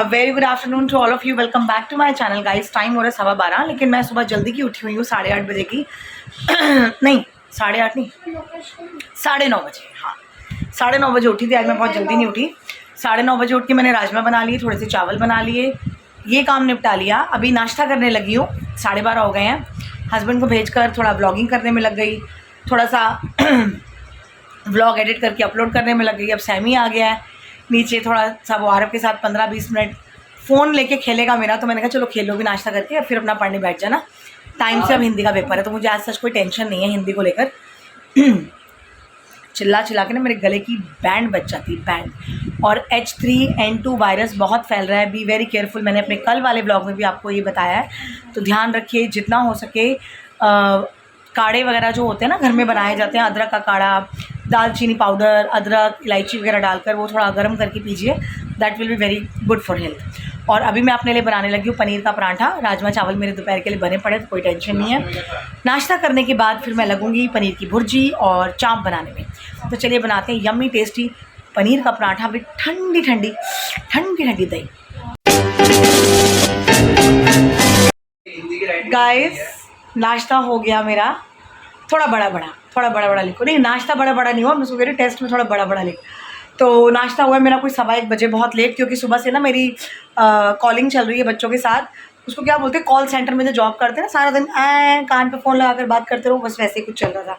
A very good afternoon to all of you. Welcome back to my channel guys. Time हो रहा है 12:15, लेकिन मैं सुबह जल्दी की उठी हुई हूँ 8:30 बजे की नहीं 8:30 नहीं 9:30 बजे। हाँ 9:30 बजे उठी थी। आज मैं बहुत जल्दी नहीं उठी। 9:30 बजे उठ के मैंने राजमा बना लिए, थोड़े से चावल बना लिए, ये काम निपटा लिया। अभी नाश्ता करने लगी हूँ। 12:30 हो गए हैं। हस्बैंड को भेजकर थोड़ा ब्लॉगिंग करने में लग गई, थोड़ा सा व्लॉग एडिट करके अपलोड करने में लग गई। अब सैमी आ गया है नीचे, थोड़ा सा वो आरब के साथ 15-20 मिनट फ़ोन लेके खेलेगा मेरा, तो मैंने कहा चलो खेलो भी नाश्ता करके, अब फिर अपना पढ़ने बैठ जाना। टाइम से अब हिंदी का पेपर है, तो मुझे आज सच कोई टेंशन नहीं है हिंदी को लेकर। चिल्ला चिल्ला के ना मेरे गले की बैंड बच जाती है, बैंड। और H3N2 वायरस बहुत फैल रहा है, बी वेरी केयरफुल। मैंने अपने कल वाले ब्लॉग में भी आपको ये बताया है, तो ध्यान रखिए जितना हो सके। काढ़े वगैरह जो होते हैं ना घर में बनाए जाते हैं, अदरक का काढ़ा, दालचीनी पाउडर, अदरक, इलायची वगैरह डालकर वो थोड़ा गर्म करके पीजिए, that will be very good for health. और अभी मैं अपने लिए बनाने लगी हूँ पनीर का पराठा। राजमा चावल मेरे दोपहर के लिए बने पड़े, तो कोई टेंशन नहीं है। नाश्ता करने के बाद फिर मैं लगूंगी पनीर की भुर्जी और चाप बनाने में। तो चलिए बनाते हैं यम्मी टेस्टी पनीर का पराठा विद ठंडी ठंडी ठंडी ठंडी दही। गाइस नाश्ता हो गया मेरा। थोड़ा बड़ा लिखो, नहीं नाश्ता बड़ा नहीं हुआ, मैं सुबह टेस्ट में थोड़ा बड़ा लिख। तो नाश्ता हुआ है मेरा कोई 1:15 बजे, बहुत लेट, क्योंकि सुबह से ना मेरी कॉलिंग चल रही है बच्चों के साथ। उसको क्या बोलते हैं, कॉल सेंटर में जो जॉब करते हैं ना, सारा दिन कान पे फ़ोन लगा कर बात करते रहो, बस वैसे ही कुछ चल रहा था।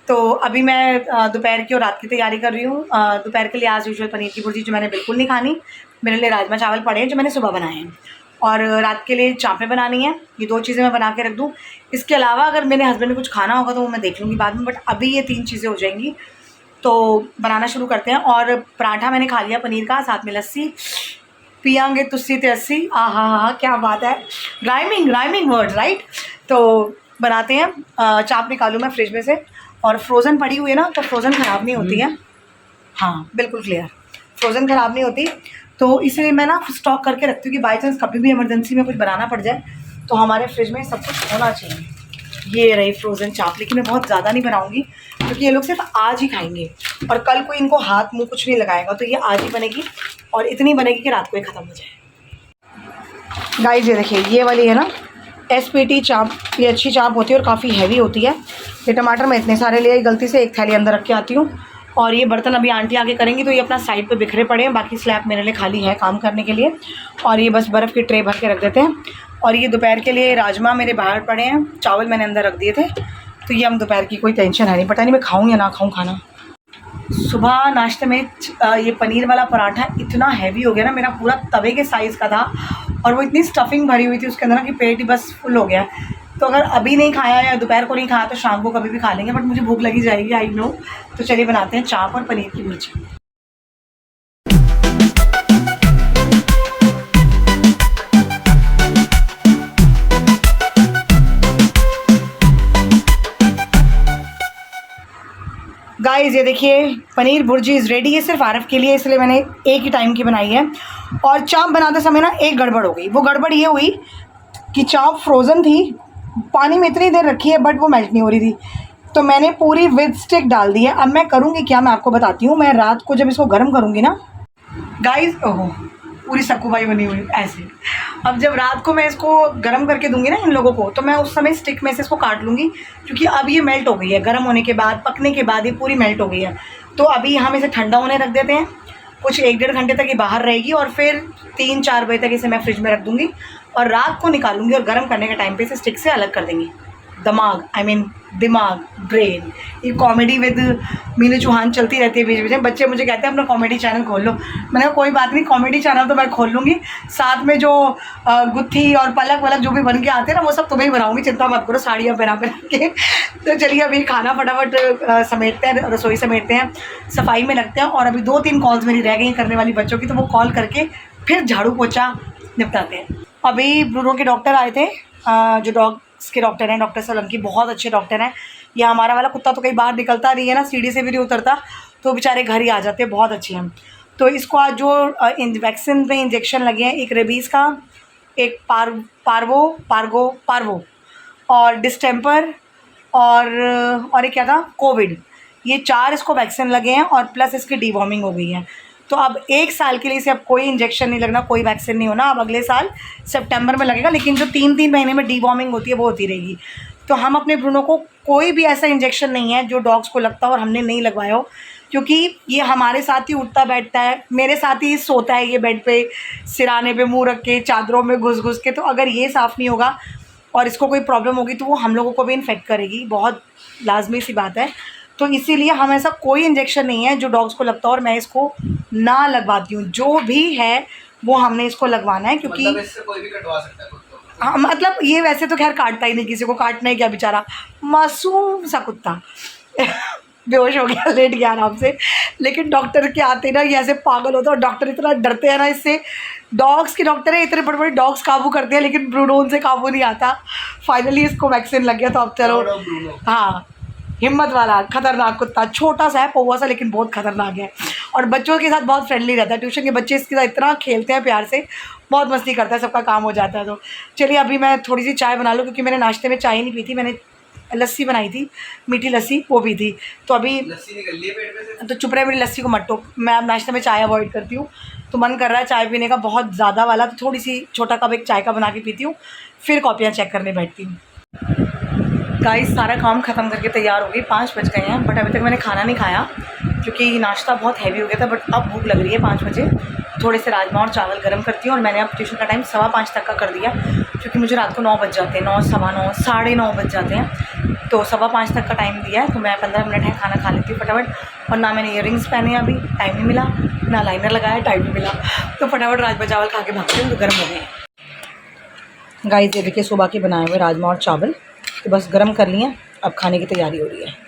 तो अभी मैं दोपहर की और रात की तैयारी कर रही हूँ। दोपहर के लिए आज यूजुअल पनीर की भुर्जी जो मैंने बिल्कुल नहीं खानी, मेरे लिए राजमा चावल पड़े हैं जो मैंने सुबह बनाए हैं, और रात के लिए चापें बनानी है। ये 2 चीज़ें मैं बना के रख दूँ। इसके अलावा अगर मेरे हस्बैंड ने कुछ खाना होगा तो वो मैं देख लूँगी बाद में, बट अभी ये 3 चीज़ें हो जाएंगी। तो बनाना शुरू करते हैं। और पराठा मैंने खा लिया पनीर का, साथ में लस्सी पियांगे तुस्सी तेस्सी। हाँ क्या बात है, राइमिंग वर्ड राइट। तो बनाते हैं। चाप निकालूँ मैं फ्रिज में से, और फ्रोज़न पड़ी हुई है ना, तो फ्रोज़न ख़राब नहीं होती है। हाँ बिल्कुल क्लियर, फ्रोज़न ख़राब नहीं होती, तो इसलिए मैं ना स्टॉक करके रखती हूँ कि बाई चांस कभी भी इमरजेंसी में कुछ बनाना पड़ जाए तो हमारे फ्रिज में सब कुछ होना चाहिए। ये रही फ्रोज़न चाप, लेकिन मैं बहुत ज़्यादा नहीं बनाऊँगी क्योंकि ये लोग सिर्फ आज ही खाएंगे, और कल कोई इनको हाथ मुँह कुछ नहीं लगाएगा, तो ये आज ही बनेगी, और इतनी बनेगी कि रात को ही ख़त्म हो जाए। गाइस ये देखिए, ये वाली है ना SPT चाप, ये अच्छी चाप होती है और काफ़ी हैवी होती है। ये टमाटर मैं इतने सारे ले आई, गलती से एक थैली अंदर रख के आती हूँ। और ये बर्तन अभी आंटी आगे करेंगी, तो ये अपना साइड पे बिखरे पड़े हैं, बाकी स्लैब मेरे लिए खाली है काम करने के लिए। और ये बस बर्फ़ की ट्रे भर के रख देते हैं। और ये दोपहर के लिए राजमा मेरे बाहर पड़े हैं, चावल मैंने अंदर रख दिए थे, तो ये हम दोपहर की कोई टेंशन है नहीं। पता नहीं मैं खाऊँ या ना खाऊँ खाना। सुबह नाश्ते में ये पनीर वाला पराठा इतना हैवी हो गया ना, मेरा पूरा तवे के साइज़ का था, और वो इतनी स्टफिंग भरी हुई थी उसके अंदर ना कि पेट ही बस फुल हो गया। तो अगर अभी नहीं खाया या दोपहर को नहीं खाया तो शाम को कभी भी खा लेंगे, बट मुझे भूख लगी जाएगी, आई नो। तो चलिए बनाते हैं चाप और पनीर की भुर्जी। गाइस ये देखिए पनीर भुर्जी इज़ रेडी। ये सिर्फ आरफ के लिए, इसलिए मैंने एक ही टाइम की बनाई है। और चाप बनाते समय ना एक गड़बड़ हो गई। वो गड़बड़ ये हुई कि चाप फ्रोज़न थी, पानी में इतनी देर रखी है बट वो मेल्ट नहीं हो रही थी, तो मैंने पूरी विद स्टिक डाल दी है। अब मैं करूँगी क्या, मैं आपको बताती हूँ। मैं रात को जब इसको गर्म करूँगी ना गाइस, ओहो पूरी सक्कूबाई बनी हुई ऐसे। अब जब रात को मैं इसको गर्म करके दूंगी ना इन लोगों को, तो मैं उस समय स्टिक में से इसको काट लूँगी, क्योंकि अब ये मेल्ट हो गई है। गर्म होने के बाद, पकने के बाद ये पूरी मेल्ट हो गई है। तो अभी हम इसे ठंडा होने रख देते हैं, कुछ 1-1.5 घंटे तक ये बाहर रहेगी, और फिर 3-4 बजे तक इसे मैं फ्रिज में रख दूँगी, और रात को निकालूंगी और गर्म करने के टाइम पे इसे स्टिक से अलग कर देंगी। दिमाग ब्रेन, ये कॉमेडी विद मीनू चौहान चलती रहती है बीच बीच में। बच्चे मुझे कहते हैं अपना कॉमेडी चैनल खोल लो। मैंने कहा कोई बात नहीं, कॉमेडी चैनल तो मैं खोल लूँगी, साथ में जो गुत्थी और पलक वलक जो भी बन के आते हैं ना, वो सब तुम्हें ही बनाऊँगी, चिंता मत करो, साड़ियाँ पहना के। तो चलिए अभी खाना फटाफट समेटते हैं, रसोई समेटते हैं, सफाई में लगते हैं। और अभी 2-3 कॉल्स मेरी रह गई करने वाली बच्चों की, तो वो कॉल करके फिर झाड़ू पोछा निपटाते हैं। अभी ब्रूनो के डॉक्टर आए थे, जो डॉग्स के डॉक्टर हैं, डॉक्टर सोलंकी, बहुत अच्छे डॉक्टर हैं। ये हमारा वाला कुत्ता तो कहीं बाहर निकलता नहीं है ना, सीढ़ी से भी नहीं उतरता, तो बेचारे घर ही आ जाते हैं, बहुत अच्छे हैं। तो इसको आज जो वैक्सीन में इंजेक्शन लगे हैं, एक रेबीज़ का, एक पार्वो और डिस्टेम्पर, और एक क्या था, कोविड, ये 4 इसको वैक्सीन लगे हैं, और प्लस इसकी डीवॉर्मिंग हो गई है। तो अब 1 साल के लिए इसे अब कोई इंजेक्शन नहीं लगना, कोई वैक्सीन नहीं होना। अब अगले साल सितंबर में लगेगा, लेकिन जो 3-3 महीने में डीवॉर्मिंग होती है वो होती रहेगी। तो हम अपने ब्रूनो को कोई भी ऐसा इंजेक्शन नहीं है जो डॉग्स को लगता हो और हमने नहीं लगवाया हो, क्योंकि ये हमारे साथ ही उठता बैठता है, मेरे साथ ही सोता है ये बेड पे, सिराने पे मुंह रख के, चादरों में घुस घुस के। तो अगर ये साफ़ नहीं होगा और इसको कोई प्रॉब्लम होगी तो वो हम लोगों को भी इन्फेक्ट करेगी, बहुत लाजमी सी बात है। तो इसीलिए हम ऐसा कोई इंजेक्शन नहीं है जो डॉग्स को लगता है और मैं इसको ना लगवाती हूँ। जो भी है वो हमने इसको लगवाना है, क्योंकि मतलब इससे कोई भी कटवा सकता है खुद को। हाँ, मतलब ये वैसे तो खैर काटता ही नहीं, किसी को काटना है क्या, बेचारा मासूम सा कुत्ता बेहोश हो गया, लेट गया आराम से। लेकिन डॉक्टर के आते ना ये ऐसे पागल होता है, और डॉक्टर इतना डरते हैं ना इससे। डॉग्स के डॉक्टर है, इतने बड़े बड़े डॉग्स काबू करते हैं, लेकिन ब्रूनो उनसे काबू नहीं आता। फाइनली इसको वैक्सीन लग गया, तो अब चलो। हाँ, हिम्मत वाला खतरनाक कुत्ता, छोटा सा है, पौवा सा, लेकिन बहुत खतरनाक है और बच्चों के साथ बहुत फ्रेंडली रहता है। ट्यूशन के बच्चे इसके साथ इतना खेलते हैं प्यार से, बहुत मस्ती करता है, सबका काम हो जाता है। तो चलिए अभी मैं थोड़ी सी चाय बना लूँ, क्योंकि मैंने नाश्ते में चाय नहीं पी थी, मैंने लस्सी बनाई थी, मीठी लस्सी, वो भी थी। तो अभी लस्सी निकल ली है पेट में से। तो चुप रहे, मेरी लस्सी को मत टोक। मैं अब नाश्ते में चाय अवॉइड करती हूँ, तो मन कर रहा है चाय पीने का बहुत ज़्यादा वाला, तो थोड़ी सी छोटा कप एक चाय का बना के पीती हूँ, फिर कॉपियाँ चेक करने बैठती हूँ। गाइस सारा काम ख़त्म करके तैयार हो गई, 5 बज गए हैं, बट अभी तक मैंने खाना नहीं खाया क्योंकि नाश्ता बहुत हैवी हो गया था। बट अब भूख लग रही है 5 बजे, थोड़े से राजमा और चावल गर्म करती हूँ। और मैंने अब ट्यूशन का टाइम 5:15 तक का कर दिया, क्योंकि मुझे रात को 9 बज जाते हैं, 9, सवा 9, 9:30 बज जाते हैं। तो 5:15 तक का टाइम दिया है, तो मैं 15 मिनट है खाना खा लेती हूँ फटाफट। और ना मैंने ईयरिंग्स पहने, अभी टाइम नहीं मिला, ना लाइनर लगाया, टाइम नहीं मिला, तो फटाफट राजमा चावल खा के भागती हूँ, तो गर्म हो गए। गाइस ये देखिए सुबह के बनाए हुए राजमा और चावल, तो बस गर्म कर लिए, अब खाने की तैयारी हो रही है।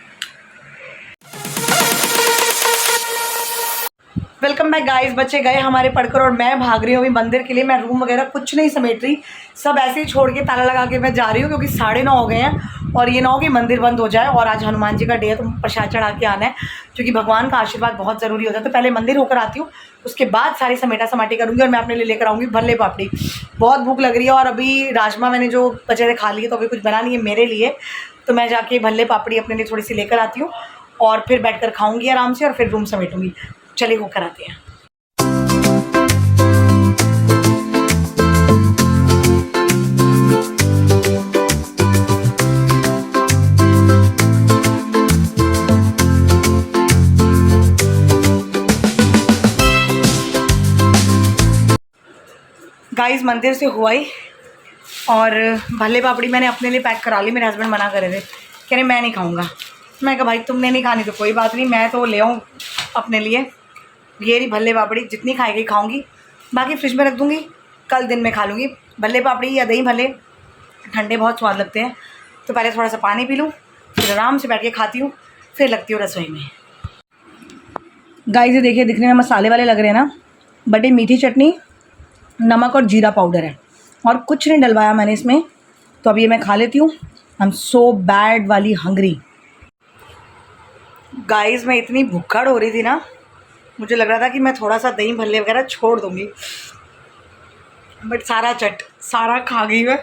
Welcome back guys. बच्चे गए हमारे पढ़कर और मैं भाग रही हूँ अभी मंदिर के लिए। मैं रूम वगैरह कुछ नहीं समेट रही, सब ऐसे ही छोड़ के ताला लगा के मैं जा रही हूँ, क्योंकि 9:30 हो गए हैं और ये ना हो कि मंदिर बंद हो जाए। और आज हनुमान जी का डे है, तो प्रसाद चढ़ा के आना है, क्योंकि भगवान का आशीर्वाद बहुत ज़रूरी होता है। तो पहले मंदिर होकर आती हूँ, उसके बाद सारी समेटा समाटी करूँगी और मैं अपने लिए लेकर आऊँगी भल्ले पापड़ी। बहुत भूख लग रही है और अभी राजमा मैंने जो बचे थे खा लिए, तो अभी कुछ बना नहीं है मेरे लिए, तो मैं जाके भल्ले पापड़ी अपने लिए थोड़ी सी लेकर आती हूँ और फिर बैठकर खाऊंगी आराम से और फिर रूम समेटूंगी। चलिए होकर आते हैं। गाइस मंदिर से हुआ ही और भल्ले पापड़ी मैंने अपने लिए पैक करा ली। मेरे हस्बैंड मना कर रहे थे, कह रहे मैं नहीं खाऊंगा। मैं कहा भाई तुमने नहीं खानी तो कोई बात नहीं, मैं तो ले आऊँ अपने लिए। ये रही भल्ले पापड़ी, जितनी खाएगी खाऊंगी, बाकी फ्रिज में रख दूँगी, कल दिन में खा लूँगी। भल्ले पापड़ी या दही भल्ले ठंडे बहुत स्वाद लगते हैं। तो पहले थोड़ा सा पानी पी लूँ, फिर आराम से बैठ के खाती हूँ, फिर लगती हूँ रसोई में। गाइस ये देखिए दिखने में मसाले वाले लग रहे हैं ना, बट ये मीठी चटनी, नमक और जीरा पाउडर है और कुछ नहीं डलवाया मैंने इसमें। तो अब ये मैं खा लेती हूँ। आई एम सो बैड वाली हंग्री। गाइस मैं इतनी भुक्खड़ हो रही थी ना, मुझे लग रहा था कि मैं थोड़ा सा दही भल्ले वगैरह छोड़ दूँगी, बट सारा खा गई मैं,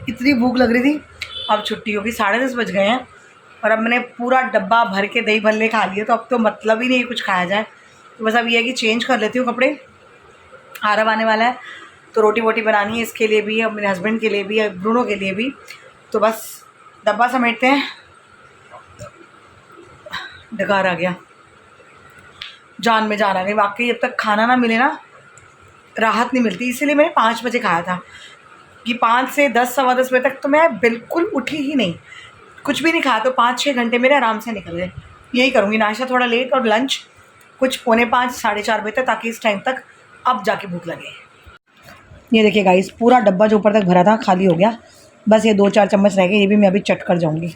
इतनी भूख लग रही थी। अब छुट्टी होगी, 10:30 बज गए हैं और अब मैंने पूरा डब्बा भर के दही भल्ले खा लिए, तो अब तो मतलब ही नहीं कुछ खाया जाए। तो बस अब ये है कि चेंज कर लेती हूँ कपड़े, आरव आने वाला है, तो रोटी वोटी बनानी है इसके लिए भी, अब मेरे हस्बैंड के लिए भी, ब्रूनो के लिए भी। तो बस डब्बा समेटते हैं। डकार आ गया, जान में जान आ गई वाकई। जब तक खाना ना मिले ना राहत नहीं मिलती, इसीलिए मैंने 5 बजे खाया था कि 5 से 10, सवा 10 बजे तक तो मैं बिल्कुल उठी ही नहीं, कुछ भी नहीं खाया। तो 5-6 घंटे मेरे आराम से निकल गए। यही करूँगी, नाश्ता थोड़ा लेट और लंच कुछ 4:45, 4:30 बजे तक, ताकि इस टाइम तक अब जाके भूख लगे। ये देखिए गाइस पूरा डब्बा जो ऊपर तक भरा था खाली हो गया, बस ये 2-4 चम्मच रह गए, ये भी मैं अभी चट कर जाऊँगी।